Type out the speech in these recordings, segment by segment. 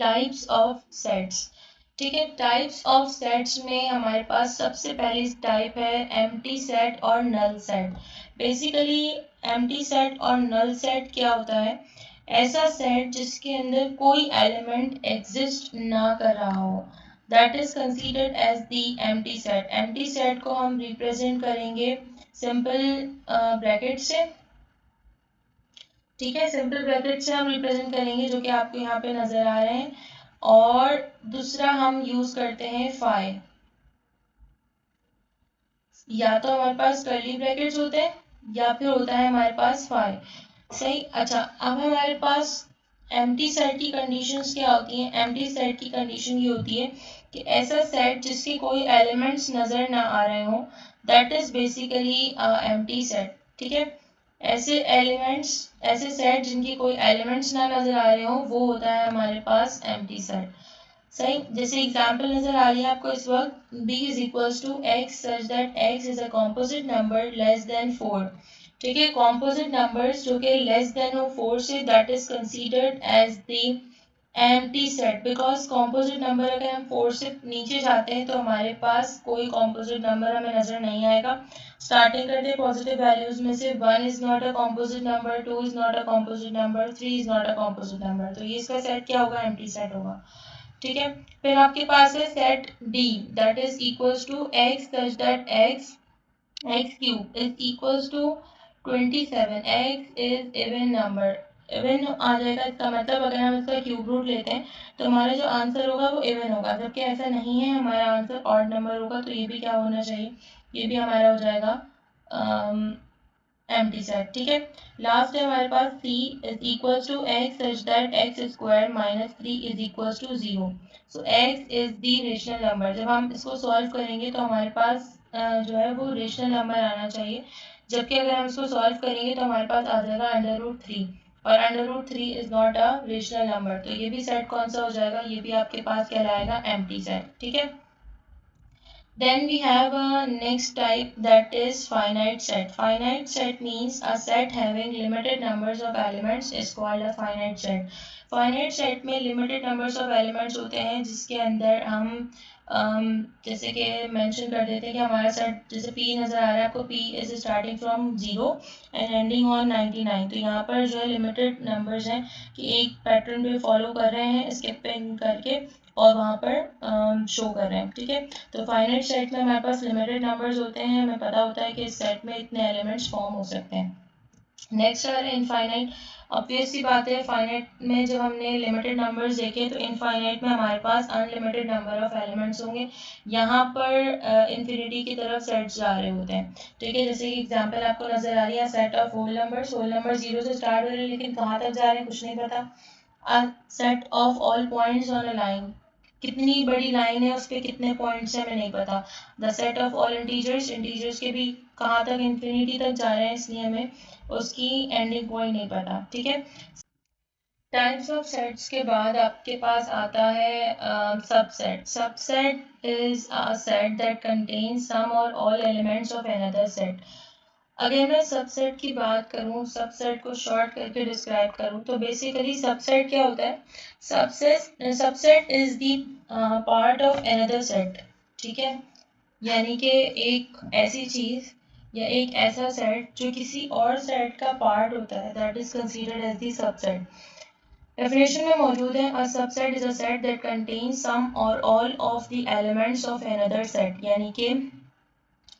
Types of sets. ठीक है, types of sets में हमारे पास सबसे पहली टाइप है एम्प्टी सेट और null set. Basically empty set और नल सेट क्या होता है? ऐसा सेट जिसके अंदर कोई एलिमेंट एग्जिस्ट ना कर रहा हो, that is considered as the empty set. Empty set को हम रिप्रेजेंट करेंगे सिंपल ब्रैकेट से। ठीक है, सिंपल ब्रैकेट से हम रिप्रेजेंट करेंगे, जो कि आपको यहाँ पे नजर आ रहे हैं। और दूसरा हम यूज करते हैं फाई। या तो हमारे पास कर्ली ब्रैकेट्स होते हैं या फिर होता है हमारे पास फाई। सही। अच्छा, अब हमारे पास एम्प्टी सेट की कंडीशंस क्या होती हैं? एम्प्टी सेट की कंडीशन ये होती है कि ऐसा सेट जिसके कोई एलिमेंट्स नजर ना आ रहे हो, that is basically empty set. ठीक है, ऐसे एलिमेंट्स, ऐसे सेट जिनके कोई एलिमेंट्स ना नजर आ रहे हो, वो होता है हमारे पास एम्प्टी सेट। सही। जैसे एग्जाम्पल नजर आ रही है आपको इस वक्त, b is equals to x such that x is a composite number less than 4। ठीक है, कॉम्पोजिट नंबर्स जो कि लेस देन हो 4 से, that is considered as the empty set. Because composite number अगर हम 4 से नीचे जाते हैं तो हमारे पास कोई कॉम्पोजिट नंबर हमें नजर नहीं आएगा। स्टार्टिंग करते हैं पॉजिटिव वैल्यूज में से, 1 is not a composite number, 2 is not a composite number, 3 is not a composite number, तो ये इसका सेट क्या होगा? एम्प्टी सेट होगा। ठीक है, फिर आपके पास है set D, that is equals to x such that x cube is equals to 27। x is even number, even आ जाएगा। इसका मतलब अगर हम इसका क्यूब रूट लेते हैं तो हमारा जो आंसर होगा वो इवन होगा, जबकि ऐसा नहीं है, हमारा आंसर ऑड नंबर होगा। तो ये भी क्या होना चाहिए? ये भी हमारा हो जाएगा एम्प्टी सेट। ठीक है, लास्ट है हमारे पास c is equals to x such that x square minus 3 is equals to 0। So x is the rational number. जब हम इसको सॉल्व करेंगे तो हमारे पास जो है वो रेशनल नंबर आना चाहिए, जबकि अगर हम इसको सॉल्व करेंगे तो हमारे पास आ जाएगा √3, और √3 is not a rational number. तो ये भी सेट कौन सा हो जाएगा? ये भी आपके पास कहलाएगा एम्प्टी सेट। ठीक है, then we have a next type, that is finite set. Finite set means a set having limited numbers of elements is called a finite set. Finite set में limited numbers of elements होते हैं, जिसके अंदर हम जैसे कि mention कर देते हैं कि हमारा सेट, जैसे P नज़र आ रहा है आपको, P is starting from 0 and ending on 99। तो यहाँ पर जो है लिमिटेड नंबर्स हैं कि एक पैटर्न पे फॉलो कर रहे हैं स्किपिंग करके और वहाँ पर शो कर रहे हैं। ठीक है, तो फाइनाइट सेट में हमारे पास लिमिटेड नंबर्स होते हैं, हमें पता होता है कि इस सेट में इतने एलिमेंट्स फॉर्म हो सकते हैं। नेक्स्ट है इनफाइनाइट। ऑब्वियस सी बात है, फाइनाइट में जब हमने लिमिटेड नंबर्स देखे तो इनफाइनाइट में हमारे पास अनलिमिटेड नंबर ऑफ एलिमेंट्स होंगे। यहाँ पर इन्फिनिटी की तरफ सेट्स जा रहे होते हैं। ठीक है, जैसे कि एग्जांपल आपको नजर आ रही है, set of whole numbers. Whole number 0 से स्टार्ट हो रहे हैं लेकिन कहाँ तक जा रहे हैं कुछ नहीं पता। A set of all points on a line, कितनी बड़ी लाइन है, उस पर कितने पॉइंट्स है हमें नहीं पता। The set of all integers, integers के भी कहाँ तक, इन्फिनिटी तक जा रहे हैं, इसलिए हमें उसकी एंडिंग पॉइंट नहीं पता। ठीक है, टाइप्स ऑफ सेट्स के बाद आपके पास आता है subset. Subset is a set that contains some or all elements of another set. अगर मैं सबसेट की बात करूं, सबसेट को शॉर्ट करके डिस्क्राइब करूं, तो बेसिकली सबसेट क्या होता है? Subset is the part of another set. ठीक है, यानी कि एक ऐसी चीज या एक ऐसा सेट जो किसी और सेट का पार्ट होता है, that is considered as the subset. Definition में मौजूद है, a subset is a set that contains some or all of the elements of another set. यानी कि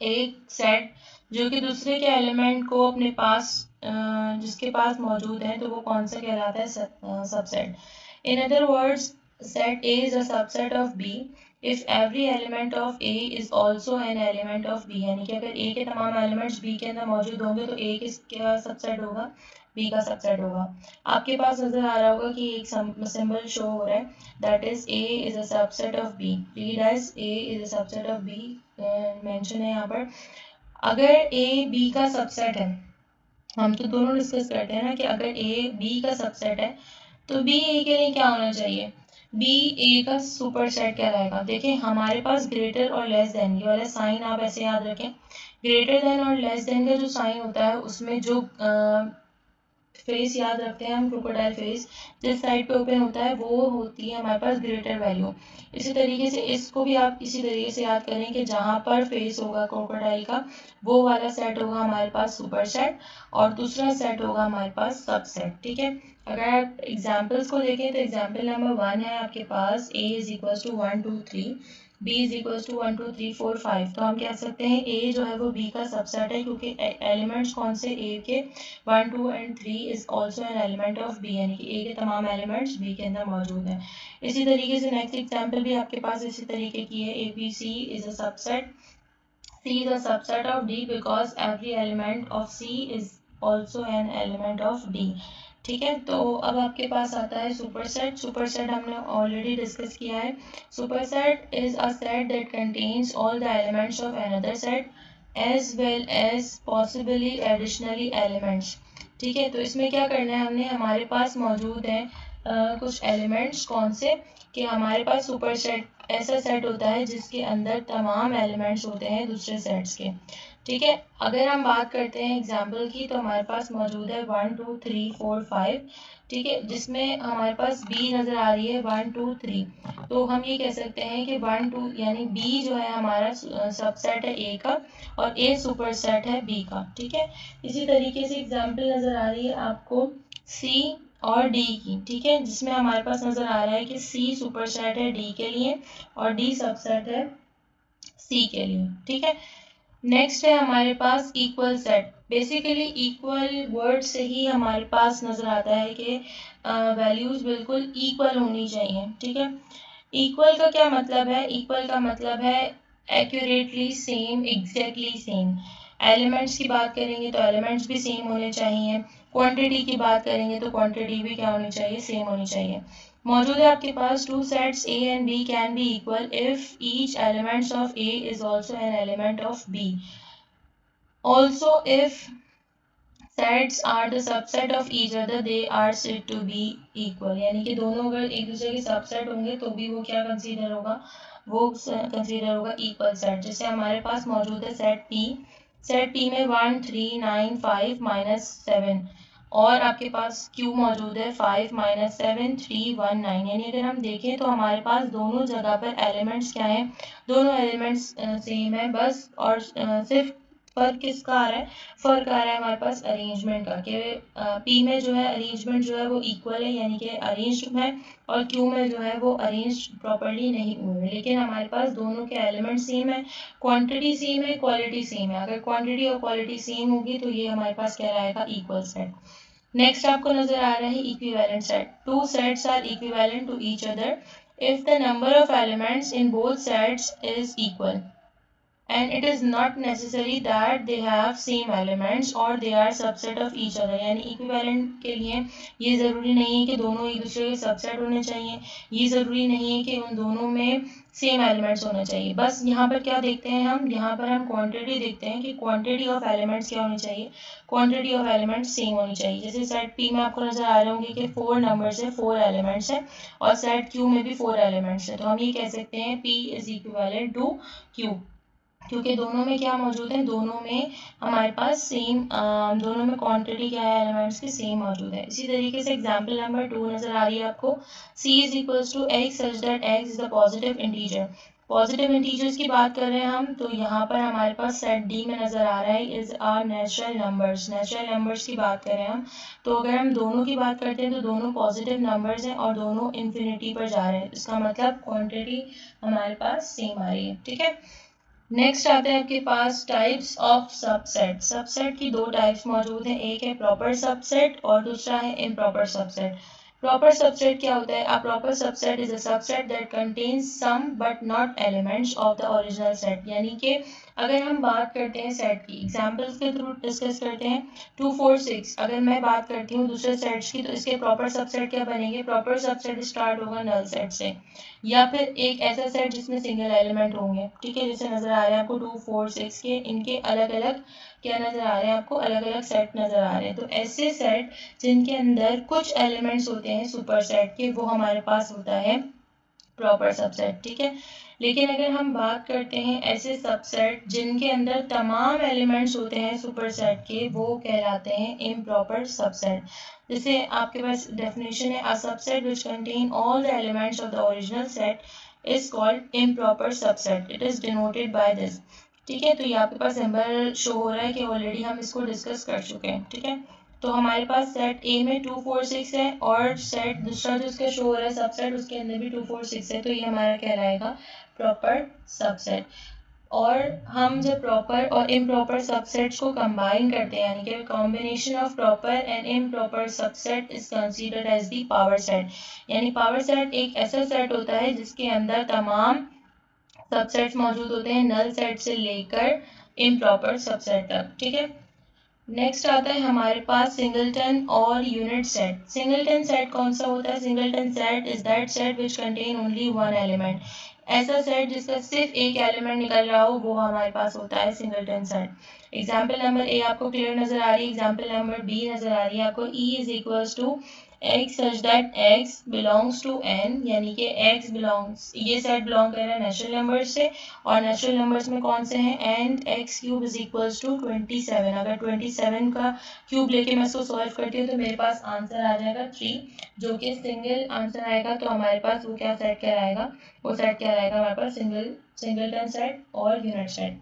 एक सेट जो कि दूसरे के एलिमेंट को अपने पास जिसके पास मौजूद है, तो वो कौन सा कहलाता है? Subset. In other words, set A is a subset of B if every element of A is also an element of B। यानी कि अगर A के तमाम एलिमेंट्स B के अंदर मौजूद होंगे तो A किसका सबसेट होगा? B का सबसेट होगा। आपके पास नजर आ रहा होगा कि एक सिंबल शो हो रहा है, that is A is a subset of B। Read as A is a subset of B, mention है यहाँ पर। अगर A B का सबसेट है, हम तो दोनों डिस्कस करते हैं ना कि अगर A B का सबसेट है तो B A के लिए क्या होना चाहिए? B A का सुपर सेट कहलाएगा। देखिए हमारे पास ग्रेटर और लेस देन, ये वाला साइन आप ऐसे याद रखें। ग्रेटर देन और लेस देन का जो साइन होता है उसमें जो फेस याद रखते हैं हम, क्रोकोडाइल फेस जिस साइड पे ओपन होता है वो होती है हमारे पास ग्रेटर वैल्यू। इसी तरीके से इसको भी आप इसी तरीके से याद करें कि जहाँ पर फेस होगा क्रोकोडाइल का वो वाला सेट होगा हमारे पास सुपर सेट, और दूसरा सेट होगा हमारे पास सब सेट। ठीक है, अगर आप एग्जाम्पल्स को देखें तो एग्जाम्पल नंबर 1 है आपके पास a is equal to 1 2 3, b is equal to 1 2 3 4 5। तो हम कह सकते हैं a जो है वो b का सबसेट है, क्योंकि एलिमेंट्स कौन से a के 1 2 and 3 is also an element of b, यानी कि a के तमाम एलिमेंट्स b के अंदर मौजूद हैं। इसी तरीके से नेक्स्ट एग्जाम्पल भी आपके पास इसी तरीके की है, a b c is a subset, c is a subset of d because every element of c is also an element of d। ठीक है, तो अब आपके पास आता है सुपरसेट। सुपरसेट हमने ऑलरेडी डिस्कस किया है। Superset is a set that contains all the elements of another set as well as possibly additionally elements. ठीक है, तो इसमें क्या करना है, हमने हमारे पास मौजूद हैं कुछ एलिमेंट्स, कौन से कि हमारे पास सुपर सेट ऐसा सेट होता है जिसके अंदर तमाम एलिमेंट्स होते हैं दूसरे सेट्स के। ठीक है, अगर हम बात करते हैं एग्जाम्पल की तो हमारे पास मौजूद है 1 2 3 4 5। ठीक है, जिसमें हमारे पास b नज़र आ रही है 1 2 3, तो हम ये कह सकते हैं कि 1 2 यानी b जो है हमारा सबसेट है a का और a सुपर सेट है b का। ठीक है, इसी तरीके से एग्जाम्पल नज़र आ रही है आपको c और d की। ठीक है, जिसमें हमारे पास नज़र आ रहा है कि c सुपरसेट है d के लिए और d सबसेट है c के लिए। ठीक है, नेक्स्ट है हमारे पास equal set. Basically equal word से ही हमारे पास नज़र आता है कि वैल्यूज़ बिल्कुल इक्वल होनी चाहिए। ठीक है, इक्वल का क्या मतलब है, इक्वल का मतलब है accurately same, exactly same. Elements की बात करेंगे तो एलिमेंट्स भी सेम होने चाहिए, क्वांटिटी की बात करेंगे तो क्वांटिटी भी क्या होनी चाहिए, सेम होनी चाहिए। मौजूद है आपके पास two sets a and b can be equal if each elements of a is also an element of b, also if sets are the subset of each other they are said to be equal. यानी कि दोनों अगर एक दूसरे के subset होंगे तो भी वो क्या कंसीडर होगा, वो कंसीडर होगा इक्वल सेट। जैसे हमारे पास मौजूद है सेट p, सेट p में 1 3 9 5 माइनस 7 और आपके पास Q मौजूद है 5 माइनस 7 3 1 9। यानी अगर हम देखें तो हमारे पास दोनों जगह पर एलिमेंट्स क्या हैं, दोनों एलिमेंट्स सेम है, बस और सिर्फ फर्क किसका आ रहा है, फर्क आ रहा है हमारे पास अरेंजमेंट का, कि P में जो है अरेंजमेंट जो है वो इक्वल है यानी कि अरेंज्ड है, और Q में जो है वो अरेंज प्रॉपरली नहीं हुए, लेकिन हमारे पास दोनों के एलिमेंट सेम है, क्वांटिटी सेम है, क्वालिटी सेम है। अगर क्वांटिटी और क्वालिटी सेम होगी तो ये हमारे पास क्या रहेगा, इक्वल सेट। नेक्स्ट आपको नजर आ रहा है equivalent set. Two sets are equivalent to each other if the number of elements in both sets is equal and it is not necessary that they have same elements or they are subset of each other। यानी equivalent के लिए ये ज़रूरी नहीं है कि दोनों एक दूसरे के सबसेट होने चाहिए, ये ज़रूरी नहीं है कि उन दोनों में सेम एलिमेंट्स होने चाहिए। बस यहाँ पर क्या देखते हैं हम, यहाँ पर हम क्वांटिटी देखते हैं कि क्वांटिटी ऑफ एलिमेंट्स क्या होनी चाहिए, क्वांटिटी ऑफ एलिमेंट्स सेम होनी चाहिए। जैसे सेट पी में आपको नजर आ रहे होंगे कि 4 नंबर्स है, 4 एलिमेंट्स है, और सेट क्यू में भी 4 एलिमेंट्स है, तो हम ये कह सकते हैं P is equivalent to Q, क्योंकि दोनों में क्या मौजूद है, दोनों में हमारे पास सेम, दोनों में क्वांटिटी क्या है एलिमेंट्स की, सेम मौजूद है। इसी तरीके से एग्जांपल नंबर 2 नजर आ रही है आपको, c is equals to x such that x is the positive integer. Positive integers की बात कर रहे हैं हम, तो यहाँ पर हमारे पास सेट d में नजर आ रहा है is are natural numbers. Natural numbers की बात करें हम, तो अगर हम दोनों की बात करते हैं तो दोनों पॉजिटिव नंबर्स हैं और दोनों इन्फिनिटी पर जा रहे हैं, इसका मतलब क्वांटिटी हमारे पास सेम आ रही है। ठीक है, नेक्स्ट आते हैं आपके पास टाइप्स ऑफ सबसेट। सबसेट की दो टाइप्स मौजूद हैं, एक है प्रॉपर सबसेट और दूसरा है इम्प्रॉपर सबसेट। प्रॉपर सबसेट क्या होता है, a proper subset is a subset that contains some but not elements of the original set. यानी कि अगर हम बात करते हैं सेट की, एग्जांपल्स के थ्रू डिस्कस करते हैं, 2 4 6 अगर मैं बात करती हूँ दूसरे सेट्स की, तो इसके प्रॉपर सबसेट क्या बनेंगे, प्रॉपर सबसेट स्टार्ट होगा नल सेट से, या फिर एक ऐसा सेट जिसमें सिंगल एलिमेंट होंगे। ठीक है, जैसे नजर आ रहे हैं आपको 2 4 6 के, इनके अलग अलग क्या नजर आ रहे हैं आपको, अलग अलग सेट नजर आ रहे हैं। तो ऐसे सेट जिनके अंदर कुछ एलिमेंट्स होते हैं सुपर सेट के, वो हमारे पास होता है प्रॉपर सबसेट। ठीक है, लेकिन अगर हम बात करते हैं ऐसे सबसेट जिनके अंदर तमाम एलिमेंट्स होते हैं सुपरसेट के, वो कहलाते हैं इम्प्रॉपर सबसेट। जैसे आपके पास डेफिनेशन है, a subset which contain all the elements of the original set is called improper subset, it is denoted by this. ठीक है, तो ये आपके पास सिंबल शो हो रहा है कि ऑलरेडी हम इसको डिस्कस कर चुके हैं। ठीक है, तो हमारे पास सेट ए में 2 4 6 है और सेट दूसरा जो इसका शो हो रहा है सबसेट, उसके अंदर भी 2 4 6 है, तो ये हमारा कहलाएगा प्रॉपर सबसेट। और हम जब प्रॉपर और इम्प्रॉपर सबसेट्स को कंबाइन करते हैं, यानी कि combination of proper and improper subset is considered as the power set. यानी पावर सेट एक ऐसा सेट होता है जिसके अंदर तमाम सबसेट्स मौजूद होते हैं, नल सेट से लेकर इम्प्रॉपर सबसेट तक। ठीक है, नेक्स्ट आता है हमारे पास सिंगलटन और यूनिट सेट। सिंगलटन सेट कौन सा होता है? Singleton set is that set which contain only one element. ऐसा सेट जिसका सिर्फ एक एलिमेंट निकल रहा हो, वो हमारे पास होता है singleton set. Example number A आपको क्लियर नजर आ रही है, एग्जाम्पल नंबर बी नजर आ रही है आपको। E is equals to x such that x belongs to n, यानी कि x belongs, ये सेट बिलोंग कर रहा है नेचुरल नंबर्स से, और नेचुरल नंबर्स में कौन से हैं? And x cube is equals to 27। अगर 27 का क्यूब लेके मैं इसको सॉल्व करती हूँ तो मेरे पास आंसर आ जाएगा 3, जो कि सिंगल आंसर आएगा। तो हमारे पास वो क्या सेट कहलाएगा? वो सेट कहलाएगा हमारे पास सिंगलटन सेट और यूनिट सेट।